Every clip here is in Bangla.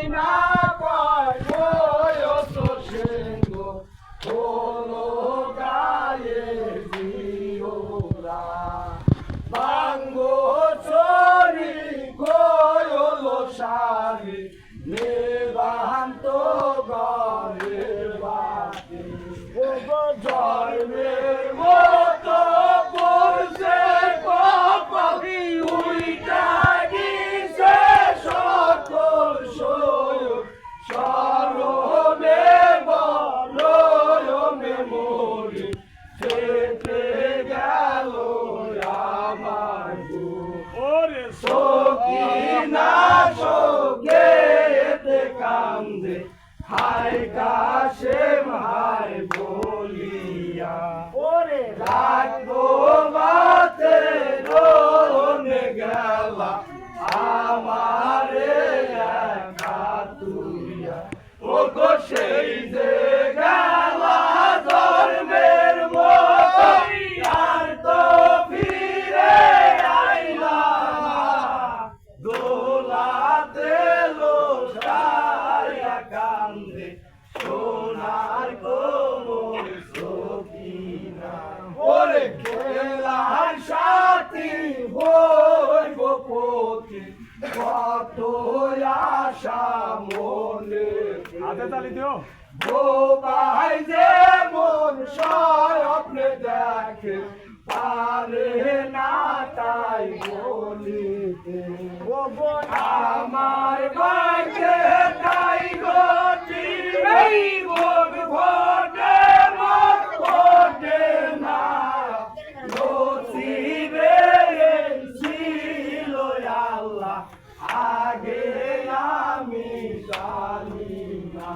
না কয় বয়স সিংহ হলো গায়ে জিওরা বাঙ্গো চরি গয়লো সারি নেবান্ত ঘরের বাতি জন্মের মতো পড়ছে কপালি উইটা গিয়েছে সকল সয়ুগ স্মরণে বলয়মে মরি ফেটে গেল আমার ওরে সকিনা শোকে কান্দে হায় কাশেম হায় বলিয়া ওরে রাখবো বাতে রোনে গেলা আমারে একা তুইয়া ও গো সেই যে গেলা ধর্মের মতো আর তো ফিরে আইলা দোলাতে লোসায়া কান্দে সোনার কোমল সকিনা ওরে খেলার সাথী হইব পতি কত আশা মনে হাতে তালি দিও ও ভাই যে মন স্বপ্নে দেখে পারে না তাই বলিতে ও আমার ভাইকে তাই গতি এই ভোগ ঘটে মত ঘটে না নসিবে ছিল আল্লাহ আগে আমি জানি না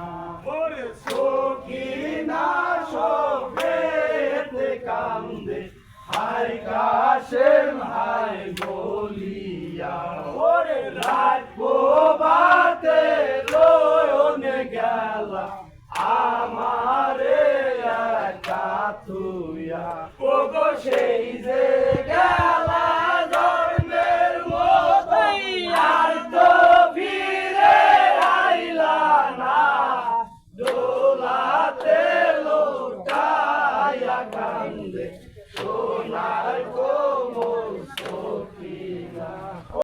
ওরে সকিনা শোকেতে কান্দে হায় কাশেম হায় বলিয়া ওরে রাখবো বাতে রোনে গেলা আমারে একা তুইয়া ও গো সেই যে